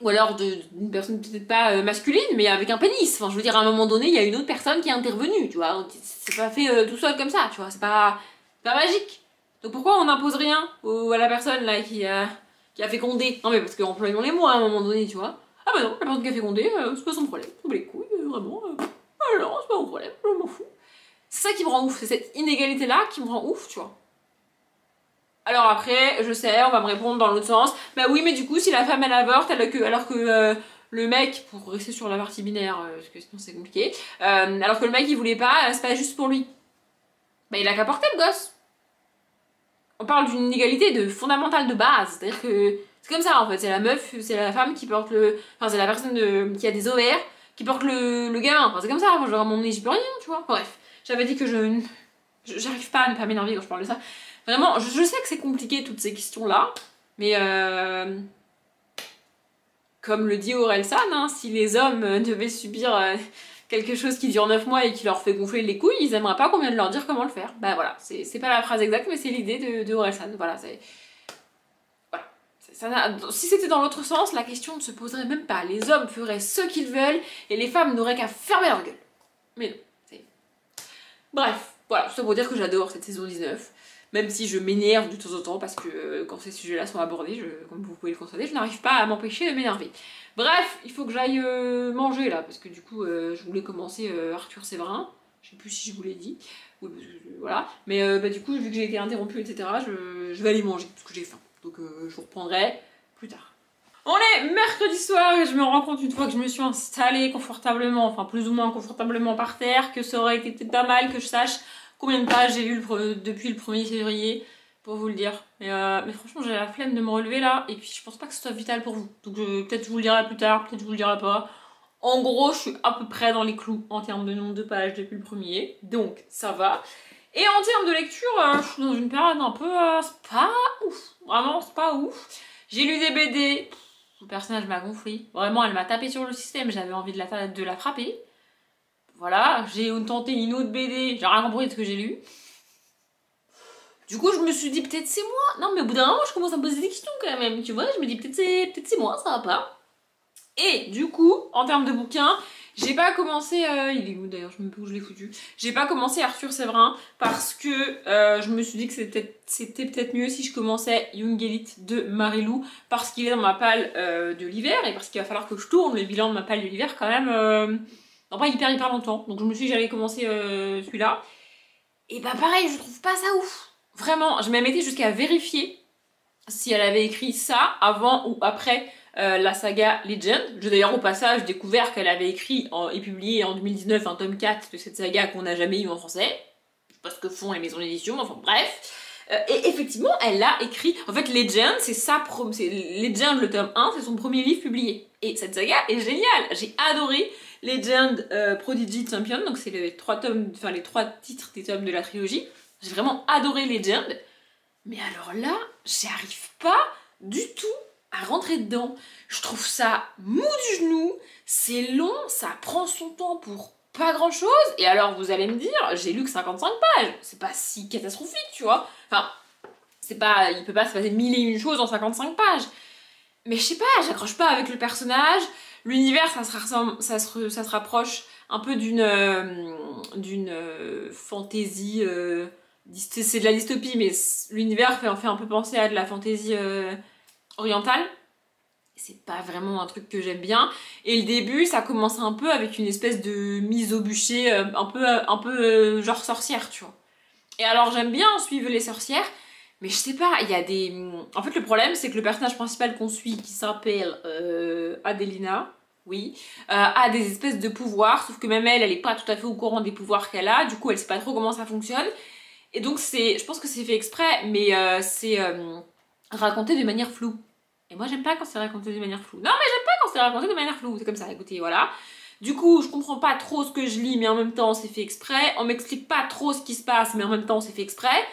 Ou alors d'une personne peut-être pas masculine, mais avec un pénis. Enfin, je veux dire, à un moment donné, il y a une autre personne qui est intervenue, tu vois. C'est pas fait tout seul comme ça, tu vois. C'est pas... C'est pas magique. Donc pourquoi on n'impose rien à la personne là qui a fécondé? Non mais parce qu'employons les mots à un moment donné, tu vois. Ah bah non, la personne qui a fécondé, c'est pas son problème, c'est les couilles, vraiment. Ah non, c'est pas mon problème, je m'en fous. C'est ça qui me rend ouf, c'est cette inégalité là qui me rend ouf, tu vois. Alors après, je sais, on va me répondre dans l'autre sens. Bah oui, mais du coup, si la femme elle avorte, alors que le mec, pour rester sur la partie binaire, parce que sinon c'est compliqué, alors que le mec il voulait pas, c'est pas juste pour lui. Bah il a qu'à porter le gosse. On parle d'une inégalité fondamentale de base, c'est-à-dire que c'est comme ça en fait, c'est la meuf, c'est la femme qui porte enfin c'est la personne qui a des ovaires qui porte le gamin, enfin c'est comme ça, moi je vais à mon nez, j'y peux rien, tu vois. Bref, j'avais dit que j'arrive pas à ne pas m'énerver quand je parle de ça. Vraiment, je sais que c'est compliqué toutes ces questions-là, mais comme le dit Orelsan, hein, si les hommes devaient subir quelque chose qui dure 9 mois et qui leur fait gonfler les couilles, ils aimeraient pas qu'on vienne leur dire comment le faire. Bah voilà, c'est pas la phrase exacte, mais c'est l'idée de Orelsan. Voilà, c'est. Voilà. Si c'était dans l'autre sens, la question ne se poserait même pas. Les hommes feraient ce qu'ils veulent et les femmes n'auraient qu'à fermer leur gueule. Mais non, c'est. Bref, voilà, tout ça pour dire que j'adore cette saison 19. Même si je m'énerve de temps en temps parce que quand ces sujets-là sont abordés, comme vous pouvez le constater, je n'arrive pas à m'empêcher de m'énerver. Bref, il faut que j'aille manger là, parce que du coup, je voulais commencer Arthur Séverin. Je sais plus si je vous l'ai dit. Oui, parce que, voilà. Mais bah, du coup, vu que j'ai été interrompue, etc., je vais aller manger, parce que j'ai faim. Donc je vous reprendrai plus tard. On est mercredi soir et je me rends compte une fois que je me suis installée confortablement, enfin plus ou moins confortablement par terre, que ça aurait été peut-être pas mal que je sache combien de pages j'ai lu depuis le 1er février, pour vous le dire. Mais franchement, j'ai la flemme de me relever là, et puis je pense pas que ce soit vital pour vous. Donc peut-être je vous le dirai plus tard, peut-être je vous le dirai pas. En gros, je suis à peu près dans les clous en termes de nombre de pages depuis le 1er, donc ça va. Et en termes de lecture, je suis dans une période un peu... c'est pas ouf, vraiment c'est pas ouf. J'ai lu des BD, le personnage m'a gonflé, vraiment elle m'a tapé sur le système, j'avais envie de la frapper. Voilà, j'ai tenté une autre BD, j'ai rien compris de ce que j'ai lu. Du coup, je me suis dit, peut-être c'est moi. Non, mais au bout d'un moment, je commence à me poser des questions quand même, tu vois. Je me dis, peut-être c'est moi, ça va pas. Et du coup, en termes de bouquins, j'ai pas commencé... il est où d'ailleurs? Je sais même pas où je l'ai foutu. J'ai pas commencé Arthur Séverin parce que je me suis dit que c'était peut-être mieux si je commençais Young Elite de Marie-Lou parce qu'il est dans ma palle de l'hiver et parce qu'il va falloir que je tourne le bilan de ma palle de l'hiver quand même... Non, pas hyper longtemps, donc je me suis dit que j'allais commencer celui-là. Et bah pareil, je trouve pas ça ouf. Vraiment, je m'ai été jusqu'à vérifier si elle avait écrit ça avant ou après la saga Legend. J'ai d'ailleurs au passage découvert qu'elle avait écrit et publié en 2019 un tome 4 de cette saga qu'on n'a jamais eu en français. Je sais pas ce que font les maisons d'édition, enfin bref. Et effectivement, elle a écrit... En fait, Legend, c'est Legend, le tome 1, c'est son premier livre publié. Et cette saga est géniale. J'ai adoré Legend Prodigy Champion, donc c'est les 3 titres des tomes de la trilogie. J'ai vraiment adoré Legend. Mais alors là, j'y arrive pas du tout à rentrer dedans. Je trouve ça mou du genou, c'est long, ça prend son temps pour pas grand chose. Et alors vous allez me dire, j'ai lu que 55 pages, c'est pas si catastrophique, tu vois. Enfin, il peut pas se passer mille et une choses en 55 pages. Mais je sais pas, j'accroche pas avec le personnage. L'univers, ça se rapproche un peu d'une fantaisie... c'est de la dystopie, mais l'univers fait un peu penser à de la fantaisie orientale. C'est pas vraiment un truc que j'aime bien. Et le début, ça commence un peu avec une espèce de mise au bûcher, un peu genre sorcière, tu vois. Et alors j'aime bien suivre les sorcières, mais je sais pas, il y a des... En fait, le problème, c'est que le personnage principal qu'on suit, qui s'appelle Adelina, oui, a des espèces de pouvoirs, sauf que même elle est pas tout à fait au courant des pouvoirs qu'elle a, du coup elle sait pas trop comment ça fonctionne. Et donc je pense que c'est fait exprès, mais c'est raconté de manière floue. Et moi j'aime pas quand c'est raconté de manière floue. Non mais j'aime pas quand c'est raconté de manière floue, c'est comme ça, écoutez, voilà. Du coup, je comprends pas trop ce que je lis, mais en même temps c'est fait exprès. On m'explique pas trop ce qui se passe, mais en même temps c'est fait exprès.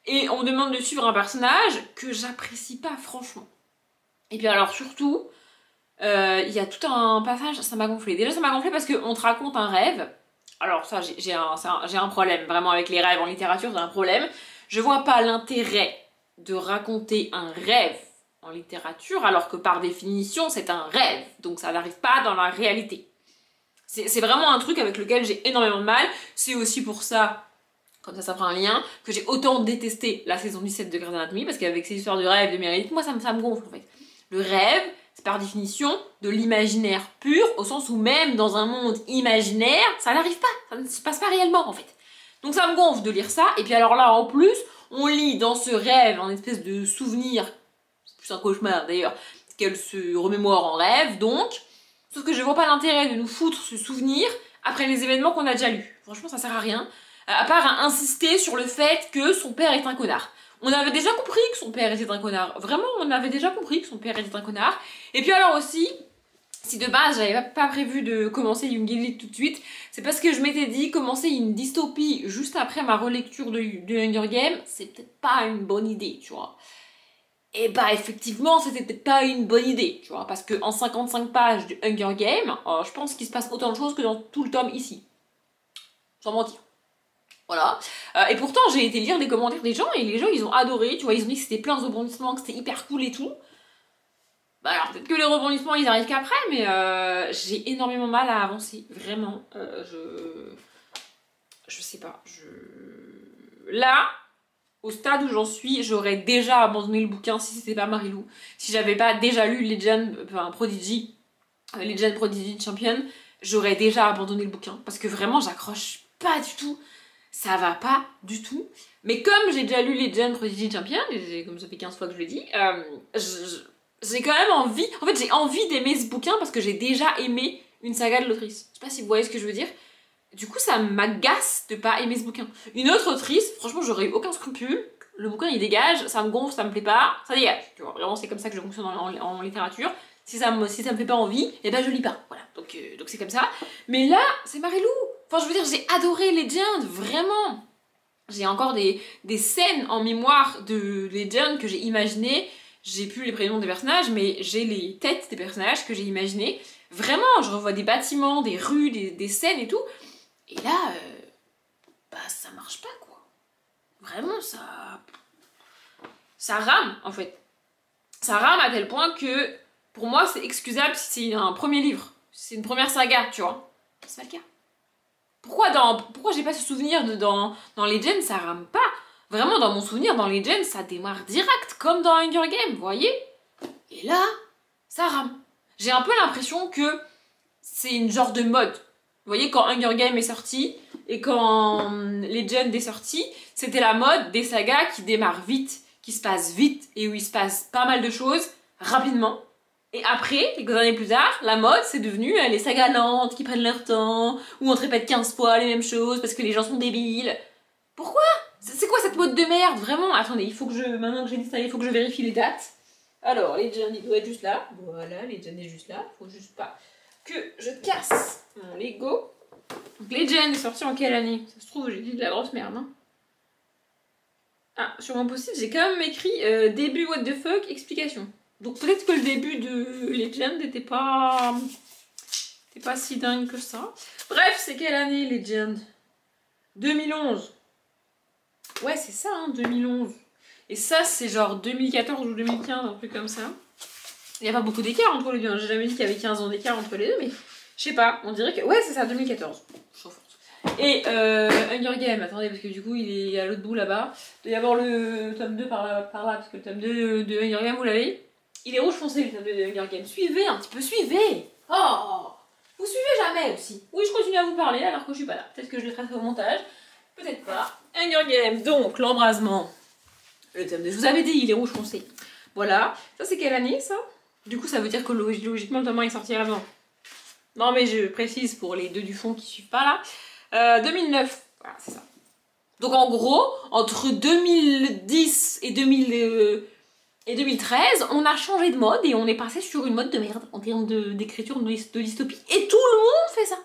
Et on me demande de suivre un personnage que j'apprécie pas franchement. Et puis alors surtout, il y a tout un passage, ça m'a gonflé. Déjà ça m'a gonflé parce qu'on te raconte un rêve. Alors ça, j'ai un problème, vraiment avec les rêves en littérature, j'ai un problème. Je vois pas l'intérêt de raconter un rêve en littérature, alors que par définition, c'est un rêve. Donc ça n'arrive pas dans la réalité. C'est vraiment un truc avec lequel j'ai énormément de mal. C'est aussi pour ça comme ça fera un lien, que j'ai autant détesté la saison 17 de Grey's Anatomy, parce qu'avec ces histoires de rêve, de Meredith, moi ça me gonfle en fait. Le rêve, c'est par définition de l'imaginaire pur, au sens où même dans un monde imaginaire, ça n'arrive pas, ça ne se passe pas réellement en fait. Donc ça me gonfle de lire ça, et puis alors là en plus, on lit dans ce rêve en espèce de souvenir, c'est plus un cauchemar d'ailleurs, qu'elle se remémore en rêve donc, sauf que je vois pas l'intérêt de nous foutre ce souvenir après les événements qu'on a déjà lus. Franchement ça sert à rien, à part à insister sur le fait que son père est un connard. On avait déjà compris que son père était un connard. Vraiment, on avait déjà compris que son père était un connard. Et puis alors aussi, si de base j'avais pas prévu de commencer Young Elite tout de suite, c'est parce que je m'étais dit commencer une dystopie juste après ma relecture de Hunger Games, c'est peut-être pas une bonne idée, tu vois. Et bah effectivement, c'était peut-être pas une bonne idée, tu vois, parce que en 55 pages de Hunger Games, je pense qu'il se passe autant de choses que dans tout le tome ici. Sans mentir. Voilà. Et pourtant, j'ai été lire des commentaires des gens et les gens, ils ont adoré. Tu vois, ils ont dit que c'était plein de rebondissements, que c'était hyper cool et tout. Bah alors, peut-être que les rebondissements, ils arrivent qu'après, mais j'ai énormément mal à avancer. Vraiment. Je sais pas. Là, au stade où j'en suis, j'aurais déjà abandonné le bouquin si c'était pas Marilou. Si j'avais pas déjà lu Legend Prodigy Champion, j'aurais déjà abandonné le bouquin. Parce que vraiment, j'accroche pas du tout. Ça va pas du tout. Mais comme j'ai déjà lu Legend Prodigy Champion, comme ça fait 15 fois que je le dis, j'ai quand même envie... En fait, j'ai envie d'aimer ce bouquin parce que j'ai déjà aimé une saga de l'autrice. Je sais pas si vous voyez ce que je veux dire. Du coup, ça m'agace de pas aimer ce bouquin. Une autre autrice, franchement, j'aurais eu aucun scrupule. Le bouquin, il dégage, ça me gonfle, ça me plaît pas, ça dégage. Tu vois, vraiment, c'est comme ça que je fonctionne en littérature. Si ça me fait pas envie, eh ben je lis pas. Voilà, donc c'est comme ça. Mais là, c'est Marilou. Enfin, je veux dire, j'ai adoré Legend, vraiment. J'ai encore des scènes en mémoire de Legend que j'ai imaginées. J'ai plus les prénoms des personnages, mais j'ai les têtes des personnages que j'ai imaginées. Vraiment, je revois des bâtiments, des rues, des scènes et tout. Et là, bah ça marche pas, quoi. Vraiment, ça rame, en fait. Ça rame à tel point que, pour moi, c'est excusable si c'est un premier livre. Si c'est une première saga, tu vois. C'est pas le cas. Pourquoi j'ai pas ce souvenir dans Legend, ça rame pas. Vraiment, dans mon souvenir, dans Legend, ça démarre direct, comme dans Hunger Games, vous voyez. Et là, ça rame. J'ai un peu l'impression que c'est une genre de mode. Vous voyez, quand Hunger Games est sorti, et quand Legend est sorti, c'était la mode des sagas qui démarrent vite, qui se passent vite, et où il se passe pas mal de choses, rapidement. Et après, quelques années plus tard, la mode, c'est devenu les sagas lentes qui prennent leur temps, où on te répète 15 fois les mêmes choses parce que les gens sont débiles. Pourquoi? C'est quoi cette mode de merde? Vraiment? Attendez, maintenant que j'ai dit ça, il faut que je vérifie les dates. Alors, Legend, il doit être juste là. Voilà, Legend est juste là. Faut juste pas que je casse mon Lego. Donc, Legend est sorti en quelle année? Ça se trouve, j'ai dit de la grosse merde, hein. Ah, sur mon post-it, j'ai quand même écrit début what the fuck, explication. Donc peut-être que le début de Legend n'était pas si dingue que ça. Bref, c'est quelle année Legend? 2011. Ouais, c'est ça, hein, 2011. Et ça, c'est genre 2014 ou 2015, un truc comme ça. Il n'y a pas beaucoup d'écart entre les deux. J'ai jamais dit qu'il y avait 15 ans d'écart entre les deux, mais je sais pas. On dirait que... Ouais, c'est ça, 2014. Et Hunger Games, attendez, parce que du coup, il est à l'autre bout là-bas. Il doit y avoir le tome 2 par là, parce que le tome 2 de Hunger Games, vous l'avez? Il est rouge foncé, le tome 2 de Hunger Games. Suivez un petit peu, suivez. Oh, vous suivez jamais aussi. Oui, je continue à vous parler alors que je suis pas là. Peut-être que je le ferai au montage. Peut-être pas. Hunger Games, donc l'embrasement. Le tome 2, je vous avais dit, il est rouge foncé. Voilà. Ça, c'est quelle année, ça? Du coup, ça veut dire que logiquement, le tome 1 est sorti avant. Non, mais je précise pour les deux du fond qui suivent pas là. 2009. Voilà, c'est ça. Donc, en gros, entre 2010 et 2013, on a changé de mode et on est passé sur une mode de merde en termes d'écriture de dystopie. Et tout le monde fait ça.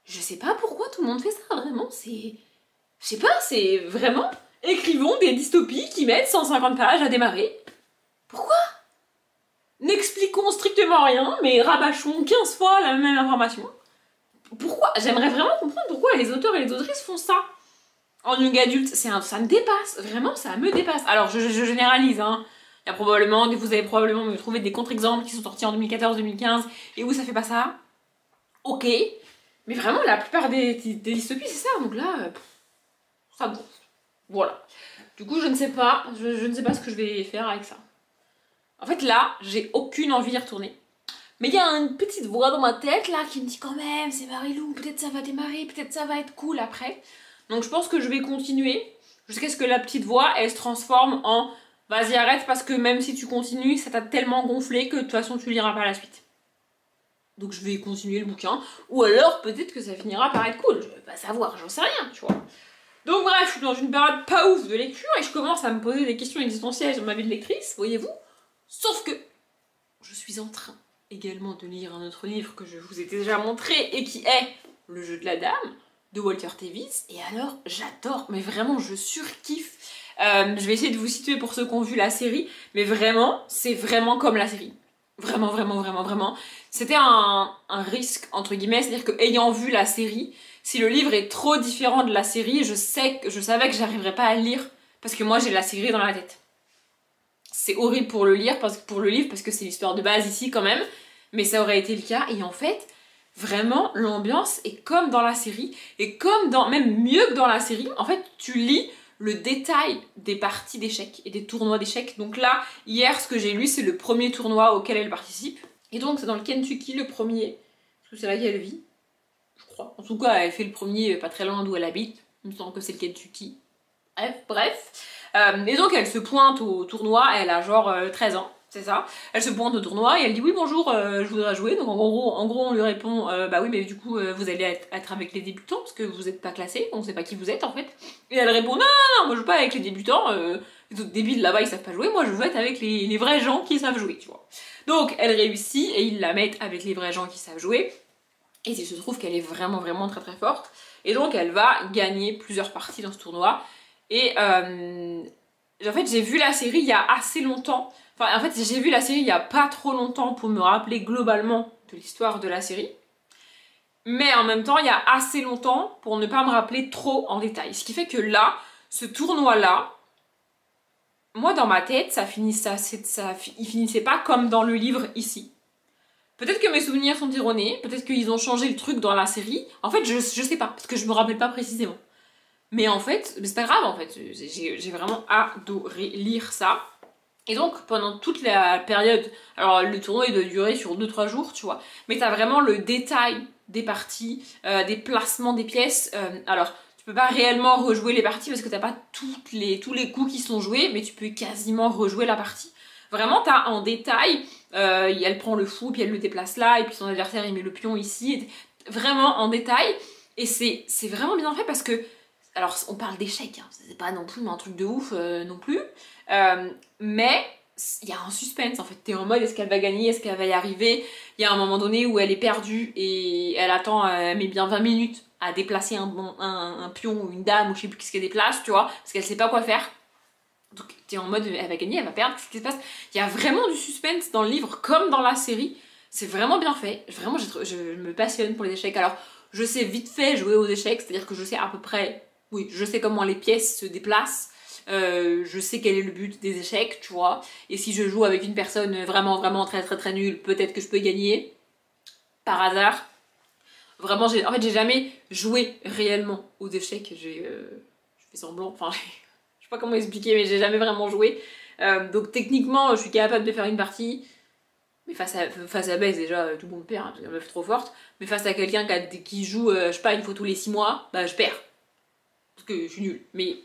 Je sais pas pourquoi tout le monde fait ça, vraiment. C'est... Je sais pas, c'est vraiment... Écrivons des dystopies qui mettent 150 pages à démarrer. Pourquoi? N'expliquons strictement rien, mais rabâchons 15 fois la même information. Pourquoi? J'aimerais vraiment comprendre pourquoi les auteurs et les autrices font ça. En young adulte, ça me dépasse. Vraiment, ça me dépasse. Alors, je généralise, hein. Vous allez probablement me trouver des contre-exemples qui sont sortis en 2014-2015 et où ça fait pas ça. Ok. Mais vraiment, la plupart des dystopies, c'est ça. Donc là, ça gonfle. Voilà. Du coup, je ne sais pas, je ne sais pas ce que je vais faire avec ça. En fait, là, j'ai aucune envie d'y retourner. Mais il y a une petite voix dans ma tête, là, qui me dit quand même, c'est Marilou, peut-être ça va démarrer, peut-être ça va être cool après. Donc, je pense que je vais continuer jusqu'à ce que la petite voix, elle se transforme en vas-y, arrête, parce que même si tu continues, ça t'a tellement gonflé que de toute façon, tu liras pas la suite. Donc, je vais continuer le bouquin. Ou alors, peut-être que ça finira par être cool. Je vais pas savoir, j'en sais rien, tu vois. Donc bref, je suis dans une période pas ouf de lecture et je commence à me poser des questions existentielles sur ma vie de lectrice, voyez-vous. Sauf que je suis en train également de lire un autre livre que je vous ai déjà montré et qui est Le jeu de la dame de Walter Tevis. Et alors, j'adore, mais vraiment, je surkiffe. Je vais essayer de vous situer pour ceux qui ont vu la série, mais vraiment, c'est vraiment comme la série. Vraiment, vraiment, vraiment, vraiment. C'était un risque, entre guillemets, c'est-à-dire que ayant vu la série, si le livre est trop différent de la série, je savais que j'arriverais pas à le lire parce que moi j'ai la série dans la tête. C'est horrible pour le livre parce que c'est l'histoire de base ici quand même, mais ça aurait été le cas et en fait, vraiment l'ambiance est comme dans la série et même mieux que dans la série. En fait, tu lis le détail des parties d'échecs et des tournois d'échecs. Donc là, hier, ce que j'ai lu, c'est le premier tournoi auquel elle participe. Et donc c'est dans le Kentucky le premier, parce que c'est là qu'elle vit. En tout cas, elle fait le premier pas très loin d'où elle habite. Il me semble que c'est le Kentucky. Bref. Et donc, elle se pointe au tournoi. Elle a genre 13 ans, c'est ça. Elle se pointe au tournoi et elle dit oui, bonjour, je voudrais jouer. Donc, en gros, on lui répond bah oui, mais du coup, vous allez être avec les débutants parce que vous n'êtes pas classé. On sait pas qui vous êtes en fait. Et elle répond non, non, non, moi je joue pas avec les débutants. Les autres débiles là-bas, ils savent pas jouer. Moi, je veux être avec les vrais gens qui savent jouer, tu vois. Donc, elle réussit et ils la mettent avec les vrais gens qui savent jouer. Et il se trouve qu'elle est vraiment vraiment très très forte. Et donc elle va gagner plusieurs parties dans ce tournoi. Et en fait j'ai vu la série il y a assez longtemps. Enfin en fait j'ai vu la série il y a pas trop longtemps pour me rappeler globalement de l'histoire de la série. Mais en même temps il y a assez longtemps pour ne pas me rappeler trop en détail. Ce qui fait que là, ce tournoi là, moi dans ma tête il finissait pas comme dans le livre ici. Peut-être que mes souvenirs sont erronés, peut-être qu'ils ont changé le truc dans la série. En fait, je sais pas, parce que je me rappelle pas précisément. Mais en fait, c'est pas grave en fait, j'ai vraiment adoré lire ça. Et donc, pendant toute la période, alors le tournoi il doit durer sur 2-3 jours, tu vois, mais t'as vraiment le détail des parties, des placements des pièces. Alors, tu peux pas réellement rejouer les parties parce que t'as pas tous les coups qui sont joués, mais tu peux quasiment rejouer la partie. Vraiment, t'as en détail, elle prend le fou, puis elle le déplace là, et puis son adversaire il met le pion ici, vraiment en détail. Et c'est vraiment bien fait parce que, alors on parle d'échecs, hein, c'est pas non plus un truc de ouf non plus, mais il y a un suspense en fait, t'es en mode est-ce qu'elle va gagner, est-ce qu'elle va y arriver. Il y a un moment donné où elle est perdue et elle attend, elle met bien 20 minutes à déplacer un pion ou une dame ou je sais plus ce qu'elle déplace, tu vois, parce qu'elle sait pas quoi faire. Donc t'es en mode elle va gagner, elle va perdre, qu'est-ce qui se passe? Il y a vraiment du suspense dans le livre comme dans la série. C'est vraiment bien fait. Vraiment, je me passionne pour les échecs. Alors, je sais vite fait jouer aux échecs, c'est-à-dire que je sais à peu près, oui, je sais comment les pièces se déplacent. Je sais quel est le but des échecs, tu vois. Et si je joue avec une personne vraiment, vraiment très, très, très nulle, peut-être que je peux gagner. Par hasard. Vraiment, en fait, j'ai jamais joué réellement aux échecs. Je fais semblant, enfin... Je sais pas comment expliquer, mais j'ai jamais vraiment joué. Donc techniquement, je suis capable de faire une partie. Mais face à Bess, déjà, tout le monde perd, hein, parce qu'elle est une meuf trop forte. Mais face à quelqu'un qui joue, je sais pas, une fois tous les 6 mois, bah je perds. Parce que je suis nulle. Mais.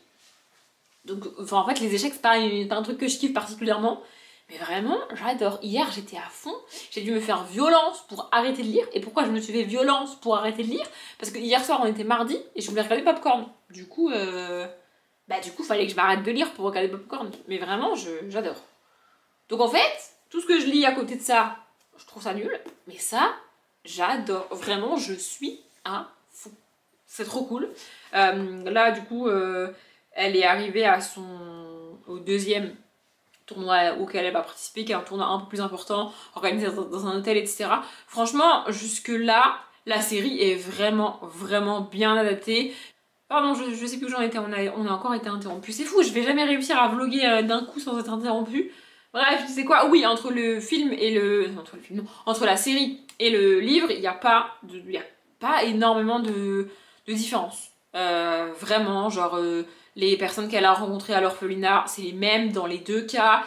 Donc, enfin, en fait, les échecs, c'est pas un truc que je kiffe particulièrement. Mais vraiment, j'adore. Hier, j'étais à fond. J'ai dû me faire violence pour arrêter de lire. Et pourquoi je me suis fait violence pour arrêter de lire? Parce que hier soir, on était mardi et je voulais regarder Popcorn. Du coup, fallait que je m'arrête de lire pour regarder Popcorn. Mais vraiment, j'adore. Donc en fait, tout ce que je lis à côté de ça, je trouve ça nul. Mais ça, j'adore. Vraiment, je suis à fond. C'est trop cool. Là, du coup, elle est arrivée au deuxième tournoi auquel elle va participer, qui est un tournoi un peu plus important, organisé dans un hôtel, etc. Franchement, jusque-là, la série est vraiment, vraiment bien adaptée. Pardon, je sais plus où j'en étais, on a encore été interrompu. C'est fou, je vais jamais réussir à vlogger d'un coup sans être interrompu. Bref, tu sais quoi, oui, entre le film et entre la série et le livre, il n'y a pas énormément de différence. Vraiment, genre les personnes qu'elle a rencontrées à l'orphelinat, c'est les mêmes dans les deux cas.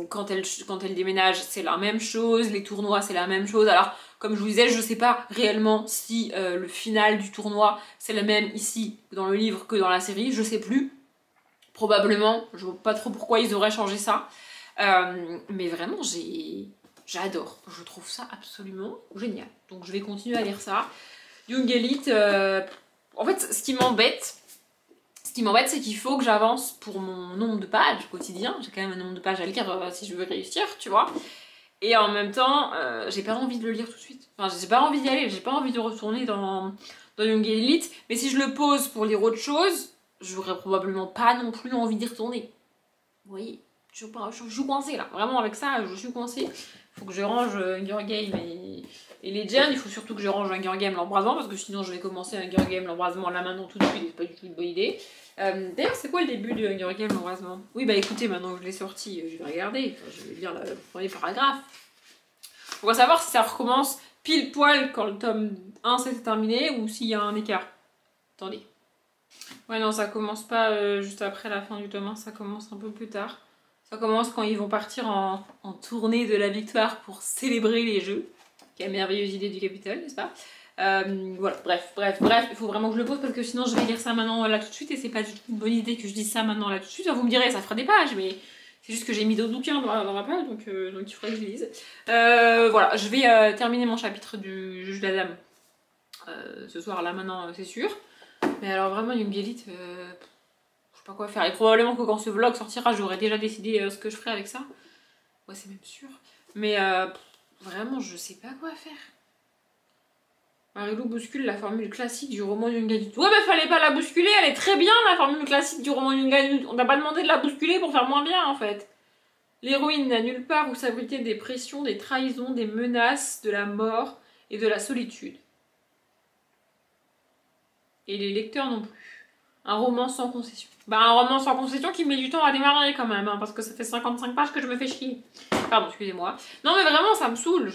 Quand elle déménage, c'est la même chose. Les tournois, c'est la même chose. Alors, comme je vous disais, je sais pas réellement si le final du tournoi, c'est le même ici dans le livre que dans la série. Je sais plus. Probablement. Je vois pas trop pourquoi ils auraient changé ça. Mais vraiment, j'adore. Je trouve ça absolument génial. Donc, je vais continuer à lire ça. Young Elite, en fait, ce qui m'embête, c'est qu'il faut que j'avance pour mon nombre de pages quotidien. J'ai quand même un nombre de pages à lire si je veux réussir, tu vois. Et en même temps, j'ai pas envie de le lire tout de suite. Enfin, j'ai pas envie d'y aller, j'ai pas envie de retourner dans Young Elite. Mais si je le pose pour lire autre chose, j'aurais probablement pas non plus envie d'y retourner. Vous voyez, je suis coincée là. Vraiment, avec ça, je suis coincée. Faut que je range Hunger Game et Legend. Il faut surtout que je range Hunger Game l'embrasement parce que sinon je vais commencer Hunger Game l'embrasement là maintenant tout de suite et c'est pas du tout une bonne idée. D'ailleurs, c'est quoi le début de Hunger Game l'embrasement? Oui, bah écoutez, maintenant que je l'ai sorti, je vais regarder. Enfin, je vais lire le premier paragraphe. On va savoir si ça recommence pile poil quand le tome 1 s'est terminé ou s'il y a un écart. Attendez. Ouais, non, ça commence pas juste après la fin du tome 1, ça commence un peu plus tard. Ça commence quand ils vont partir en tournée de la victoire pour célébrer les jeux. Quelle merveilleuse idée du Capitole, n'est-ce pas? Voilà, bref, il faut vraiment que je le pose parce que sinon je vais lire ça maintenant là tout de suite et c'est pas du tout une bonne idée que je dise ça maintenant là tout de suite. Enfin, vous me direz, ça fera des pages, mais c'est juste que j'ai mis d'autres bouquins dans ma page, donc il faudrait que je les lise. Voilà, je vais terminer mon chapitre du Juge de la Dame ce soir là maintenant, c'est sûr. Mais alors vraiment, Young Elite, je sais pas quoi faire. Et probablement que quand ce vlog sortira, j'aurai déjà décidé ce que je ferai avec ça. Ouais, c'est même sûr. Mais vraiment, je sais pas quoi faire. Marie-Lou bouscule la formule classique du roman Young Adult. Ouais, mais fallait pas la bousculer, elle est très bien la formule classique du roman Young Adult. On n'a pas demandé de la bousculer pour faire moins bien en fait. L'héroïne n'a nulle part où s'abriter des pressions, des trahisons, des menaces, de la mort et de la solitude. Et les lecteurs non plus. Un roman sans concession. Bah, un roman sans concession qui met du temps à démarrer quand même, hein, parce que ça fait 55 pages que je me fais chier. Pardon, excusez-moi. Non, mais vraiment, ça me saoule.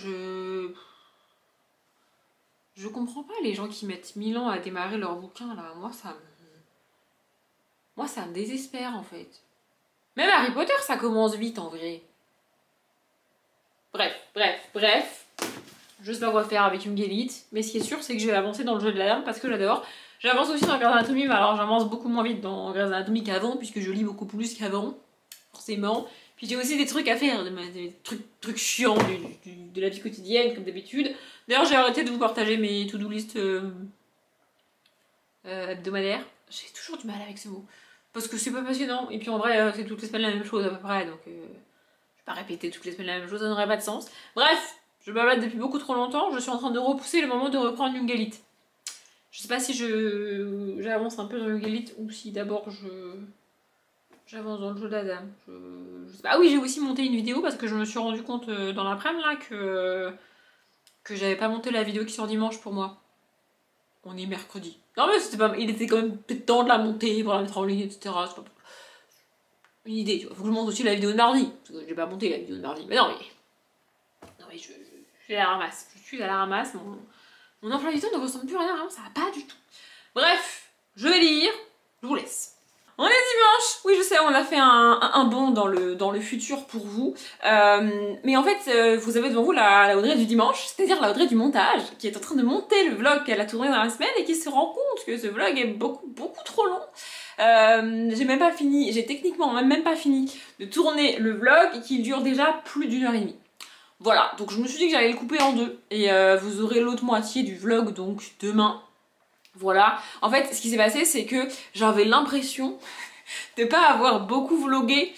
Je comprends pas les gens qui mettent 1000 ans à démarrer leur bouquin, là. Moi, ça me désespère, en fait. Même Harry Potter, ça commence vite, en vrai. Bref. Je sais pas quoi faire avec Young Elite, mais ce qui est sûr, c'est que je vais avancer dans le jeu de la dame parce que j'adore. J'avance aussi dans Grey's Anatomy, mais alors j'avance beaucoup moins vite dans Grey's Anatomy qu'avant, puisque je lis beaucoup plus qu'avant, forcément. Puis j'ai aussi des trucs à faire, des trucs chiants de la vie quotidienne, comme d'habitude. D'ailleurs, j'ai arrêté de vous partager mes to-do list hebdomadaires. J'ai toujours du mal avec ce mot. Parce que c'est pas passionnant. Et puis en vrai, c'est toutes les semaines la même chose à peu près. Donc je vais pas répéter toutes les semaines la même chose, ça n'aurait pas de sens. Bref, je me balade depuis beaucoup trop longtemps. Je suis en train de repousser le moment de reprendre Young Elite. Je sais pas si j'avance un peu dans Young Elite ou si d'abord j'avance dans le jeu de la dame. Je sais pas. Ah oui, j'ai aussi monté une vidéo parce que je me suis rendu compte dans l'après-midi là que j'avais pas monté la vidéo qui sort dimanche pour moi. On est mercredi. Non mais c'était pas... il était quand même peut-être temps de la monter pour la mettre en ligne, etc. C'est pas une idée, tu vois. Faut que je monte aussi la vidéo de mardi. Parce que j'ai pas monté la vidéo de mardi. Mais non mais je suis à la ramasse. Je suis à la ramasse. Mon emploi du temps ne ressemble plus à rien, vraiment, ça va pas du tout. Bref, je vais lire. Je vous laisse. On est dimanche. Oui, je sais, on a fait un bond dans le futur pour vous. Mais en fait, vous avez devant vous la Audrey du dimanche, c'est-à-dire la Audrey du montage, qui est en train de monter le vlog qu'elle a tourné dans la semaine et qui se rend compte que ce vlog est beaucoup trop long. J'ai même pas fini, j'ai techniquement même pas fini de tourner le vlog et qu'il dure déjà plus d'1h30. Voilà, donc je me suis dit que j'allais le couper en deux et vous aurez l'autre moitié du vlog donc demain. Voilà, en fait ce qui s'est passé c'est que j'avais l'impression de pas avoir beaucoup vlogué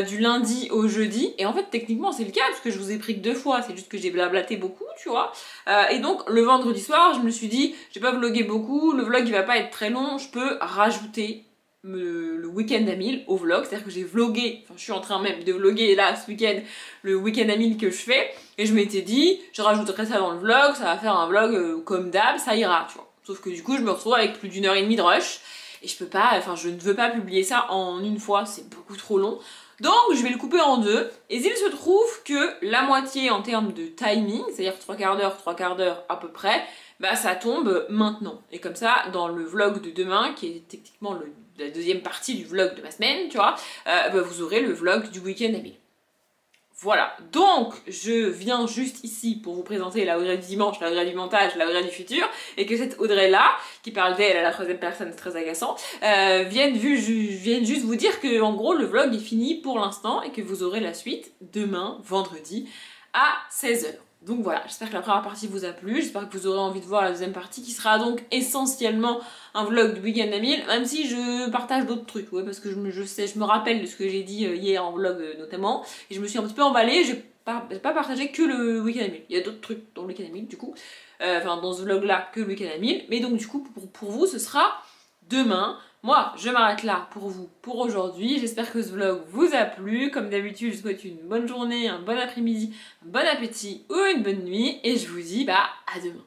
du lundi au jeudi et en fait techniquement c'est le cas parce que je vous ai pris que 2 fois, c'est juste que j'ai blablaté beaucoup tu vois et donc le vendredi soir je me suis dit j'ai pas vlogué beaucoup, le vlog il va pas être très long, je peux rajouter le week-end à 1000 au vlog, c'est-à-dire que j'ai vlogué, enfin je suis en train même de vloguer là ce week-end le week-end à 1000 que je fais et je m'étais dit je rajouterai ça dans le vlog, ça va faire un vlog comme d'hab, ça ira tu vois. Sauf que du coup je me retrouve avec plus d'1h30 de rush et je peux pas, enfin je ne veux pas publier ça en une fois, c'est beaucoup trop long. Donc je vais le couper en deux et il se trouve que la moitié en termes de timing, c'est-à-dire 3/4 d'heure à peu près, bah ça tombe maintenant. Et comme ça, dans le vlog de demain, qui est techniquement la deuxième partie du vlog de ma semaine, tu vois, bah vous aurez le vlog du week-end à 1000. Voilà, donc je viens juste ici pour vous présenter la Audrey du dimanche, la Audrey du montage, la Audrey du futur, et que cette Audrey-là, qui parle d'elle à la troisième personne, c'est très agaçant, vienne juste vous dire que en gros le vlog est fini pour l'instant et que vous aurez la suite demain, vendredi, à 16h. Donc voilà, j'espère que la première partie vous a plu, j'espère que vous aurez envie de voir la deuxième partie qui sera donc essentiellement un vlog du week-end à 1000, même si je partage d'autres trucs, ouais, parce que je me rappelle de ce que j'ai dit hier en vlog notamment, et je me suis un petit peu emballée, j'ai pas partagé que le week-end à 1000, il y a d'autres trucs dans le week-end à 1000 du coup, enfin dans ce vlog là que le week-end à 1000, mais donc du coup pour vous ce sera demain. Moi, je m'arrête là pour vous pour aujourd'hui. J'espère que ce vlog vous a plu. Comme d'habitude, je vous souhaite une bonne journée, un bon après-midi, un bon appétit ou une bonne nuit. Et je vous dis à demain.